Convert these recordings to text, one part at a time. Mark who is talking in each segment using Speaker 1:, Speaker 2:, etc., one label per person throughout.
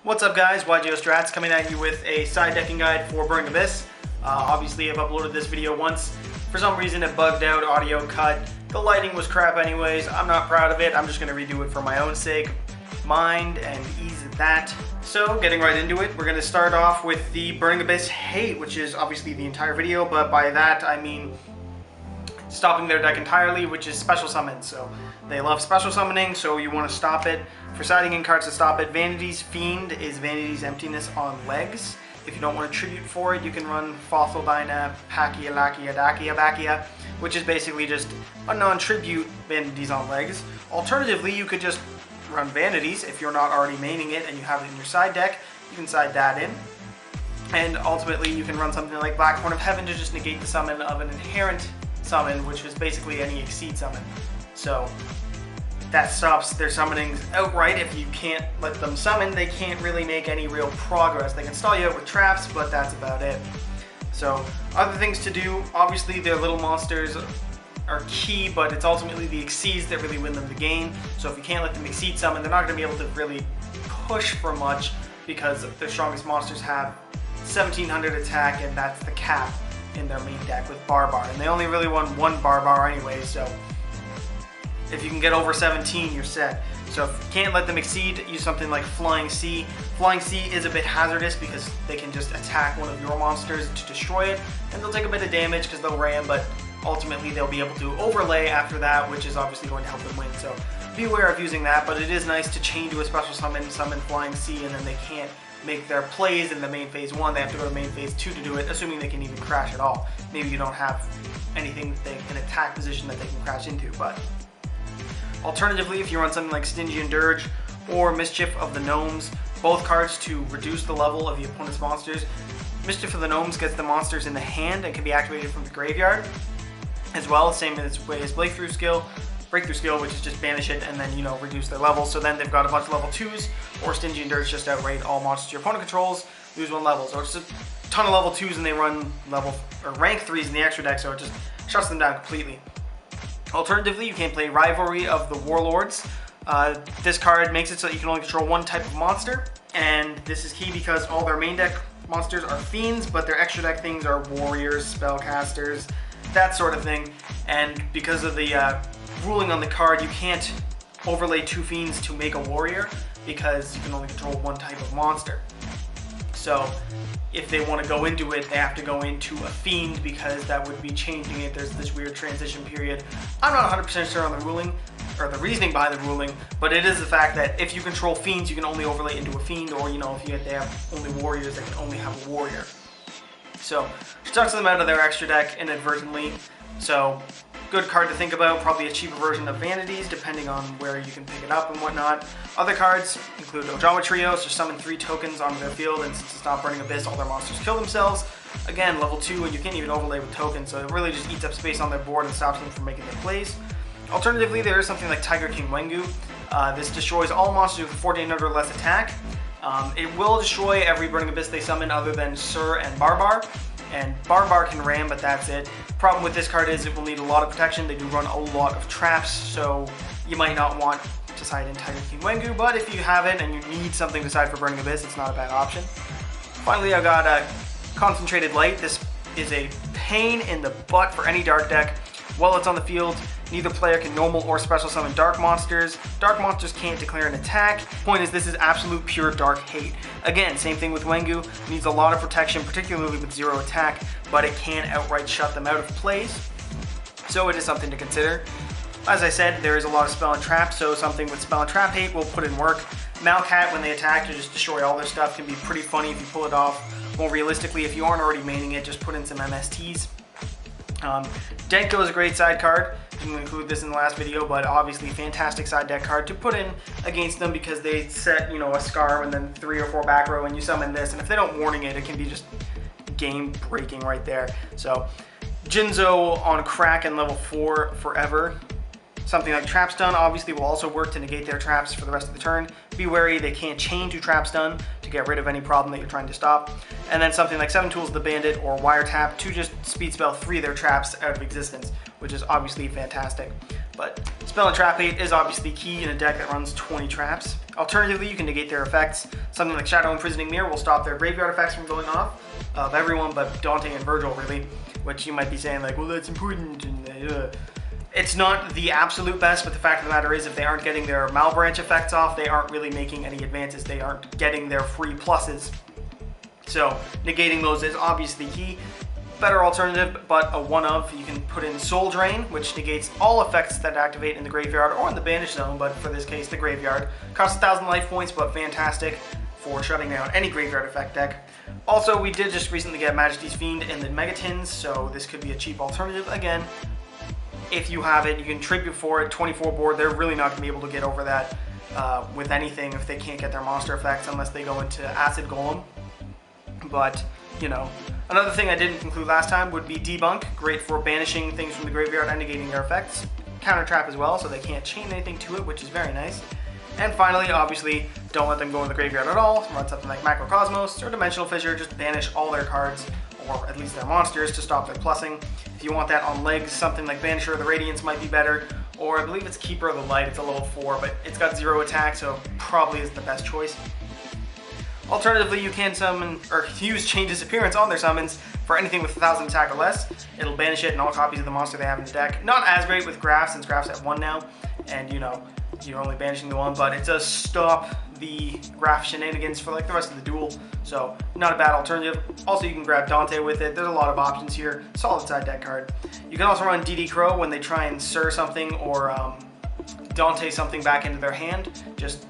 Speaker 1: What's up guys, YGO Strats coming at you with a side decking guide for Burning Abyss. Obviously I've uploaded this video once. For some reason it bugged out, audio cut. The lighting was crap anyways. I'm not proud of it. I'm just going to redo it for my own sake. Mind and ease at that. So getting right into it, we're going to start off with the Burning Abyss hate, which is obviously the entire video, but by that I mean stopping their deck entirely, which is special summons. So they love special summoning, so you want to stop it. For siding in cards to stop it, Vanity's Fiend is Vanity's Emptiness on legs. If you don't want a tribute for it, you can run Fossil Dyna, Pakia, Lakia, Dakia, Bakia, which is basically just a non-tribute Vanities on legs. Alternatively, you could just run Vanities if you're not already maining it and you have it in your side deck. You can side that in. And ultimately, you can run something like Black Horn of Heaven to just negate the summon of an inherent summon, which is basically any Exceed summon. So that stops their summonings outright. If you can't let them summon, they can't really make any real progress. They can stall you out with traps, but that's about it. So other things to do, obviously their little monsters are key, but it's ultimately the Exceeds that really win them the game. So if you can't let them Exceed summon, they're not going to be able to really push for much because their strongest monsters have 1700 attack, and that's the cap in their main deck with Barbar. And they only really won one Barbar anyway, so if you can get over 17, you're set. So if you can't let them exceed, use something like Flying Sea. Flying Sea is a bit hazardous because they can just attack one of your monsters to destroy it, and they'll take a bit of damage because they'll ram, but ultimately they'll be able to overlay after that, which is obviously going to help them win. So be aware of using that, but it is nice to chain to a special summon Flying Sea, and then they can't make their plays in the main phase 1. They have to go to main phase 2 to do it, assuming they can even crash at all. Maybe you don't have anything that an attack position that they can crash into, but alternatively, if you run something like Stygian Dirge or Mischief of the Gnomes, both cards to reduce the level of the opponent's monsters. Mischief of the Gnomes gets the monsters in the hand and can be activated from the graveyard as well, same as way as Breakthrough Skill, which is just banish it and then, you know, reduce their level. So then they've got a bunch of level 2s, or Stygian Dirge just outright all monsters your opponent controls lose 1 level. So it's a ton of level 2s, and they run level or rank 3s in the extra deck, so it just shuts them down completely. Alternatively, you can play Rivalry of the Warlords. This card makes it so that you can only control one type of monster, and this is key because all their main deck monsters are fiends, but their extra deck things are warriors, spellcasters, that sort of thing. And because of the ruling on the card, you can't overlay 2 fiends to make a warrior because you can only control one type of monster. So if they want to go into it, they have to go into a fiend because that would be changing it. There's this weird transition period. I'm not 100% sure on the ruling, or the reasoning behind the ruling, but it is the fact that if you control fiends, you can only overlay into a fiend, or, you know, if they have only warriors, they can only have a warrior. So sucks them out of their extra deck inadvertently. So good card to think about, probably a cheaper version of Vanities depending on where you can pick it up and whatnot. Other cards include Ojama Trios, just summon 3 tokens onto their field, and since it's not Burning Abyss, all their monsters kill themselves. Again, level 2, and you can't even overlay with tokens, so it really just eats up space on their board and stops them from making their plays. Alternatively, there is something like Tiger King Wengu. This destroys all monsters with 1400 or less attack. It will destroy every Burning Abyss they summon other than Sur and Barbar. And Barbar can ram, but that's it. Problem with this card is it will need a lot of protection. They do run a lot of traps, so you might not want to side in Tiger King Wengu, but if you have it and you need something to side for Burning Abyss, it's not a bad option. Finally, I've got a Concentrated Light. This is a pain in the butt for any dark deck. While it's on the field, neither player can normal or special summon dark monsters. Dark monsters can't declare an attack. Point is, this is absolute pure dark hate. Again, same thing with Wengu. Needs a lot of protection, particularly with 0 attack, but it can outright shut them out of plays. So it is something to consider. As I said, there is a lot of spell and trap, so something with spell and trap hate will put in work. Malcat, when they attack to just destroy all their stuff, can be pretty funny if you pull it off. More realistically, if you aren't already maining it, just put in some MSTs. Denko is a great side card. Didn't include this in the last video, but obviously fantastic side deck card to put in against them because they set, you know, a Scarm and then 3 or 4 back row, and you summon this, and if they don't warning it, it can be just game breaking right there. So Jinzo on crack and level 4 forever. Something like Trap Stun obviously will also work to negate their traps for the rest of the turn. Be wary, they can't chain to Trap Stun to get rid of any problem that you're trying to stop. And then something like 7 Tools the Bandit or Wiretap to just speed spell 3 of their traps out of existence, which is obviously fantastic. But Spell and Trap Bait is obviously key in a deck that runs 20 traps. Alternatively, you can negate their effects. Something like Shadow Imprisoning Mirror will stop their graveyard effects from going off, of everyone but Dante and Virgil, really, which you might be saying like, well, that's important, and it's not the absolute best, but the fact of the matter is if they aren't getting their Malbranch effects off, they aren't really making any advances. They aren't getting their free pluses. So negating those is obviously key. Better alternative, but a one of, you can put in Soul Drain, which negates all effects that activate in the graveyard or in the banish zone, but for this case, the graveyard. Costs 1,000 life points, but fantastic for shutting down any graveyard effect deck. Also, we did just recently get Majesty's Fiend in the Megatins, so this could be a cheap alternative. Again, if you have it, you can tribute for it, 24 board. They're really not going to be able to get over that with anything if they can't get their monster effects unless they go into Acid Golem. But, you know, another thing I didn't include last time would be Debunk, great for banishing things from the graveyard and negating their effects. Counter Trap as well, so they can't chain anything to it, which is very nice. And finally, obviously, don't let them go in the graveyard at all. Run something like Macrocosmos or Dimensional Fissure, just banish all their cards, or at least their monsters, to stop their plussing. If you want that on legs, something like Banisher of the Radiance might be better, or I believe it's Keeper of the Light. It's a level 4, but it's got 0 attack, so probably isn't the best choice. Alternatively, you can summon or use Chain Disappearance on their summons for anything with 1,000 attack or less. It'll banish it and all copies of the monster they have in the deck. Not as great with Graph, since Graph's at 1 now, and you know, you're only banishing the 1, but it does stop the Graph shenanigans for like the rest of the duel, so not a bad alternative. Also, you can grab Dante with it. There's a lot of options here. Solid side deck card. You can also run DD Crow when they try and Sir something or Dante something back into their hand. Just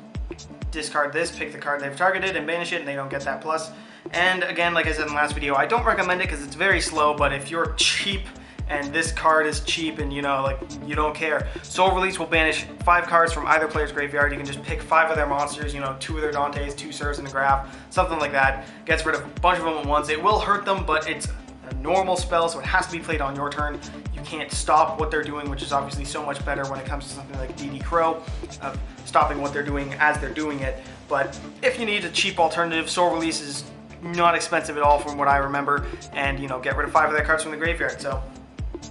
Speaker 1: discard this, pick the card they've targeted, and banish it, and they don't get that plus. And again, like I said in the last video, I don't recommend it because it's very slow, but if you're cheap and this card is cheap and you know, like, you don't care, Soul Release will banish 5 cards from either player's graveyard. You can just pick 5 of their monsters, you know, 2 of their Dantes, 2 Sirs in the Graph, something like that. Gets rid of a bunch of them at once. It will hurt them, but it's a normal spell, so it has to be played on your turn. You can't stop what they're doing, which is obviously so much better when it comes to something like DD Crow, of stopping what they're doing as they're doing it. But if you need a cheap alternative, Soul Release is not expensive at all from what I remember, and you know, get rid of 5 of their cards from the graveyard. So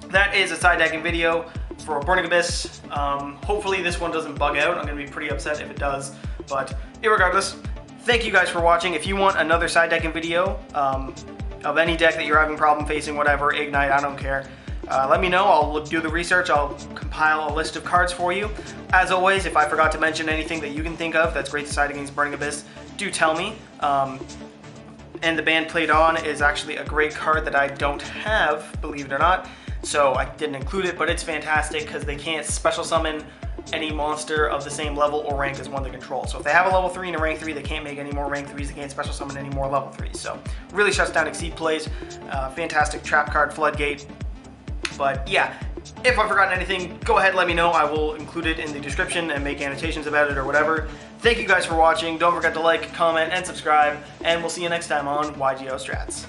Speaker 1: that is a side decking video for Burning Abyss. Hopefully this one doesn't bug out. I'm going to be pretty upset if it does, but irregardless, thank you guys for watching. If you want another side decking video of any deck that you're having problem facing, whatever, Ignite, I don't care, let me know. I'll do the research. I'll compile a list of cards for you. As always, if I forgot to mention anything that you can think of that's great to side against Burning Abyss, do tell me. And the Band Played On is actually a great card that I don't have, believe it or not, so I didn't include it, but it's fantastic because they can't special summon any monster of the same level or rank as one they control. So if they have a level 3 and a rank 3, they can't make any more rank 3s, they can't special summon any more level 3s. So really shuts down Exceed plays. Fantastic trap card, Floodgate. But yeah, if I've forgotten anything, go ahead, let me know. I will include it in the description and make annotations about it or whatever. Thank you guys for watching. Don't forget to like, comment, and subscribe, and we'll see you next time on YGO Strats.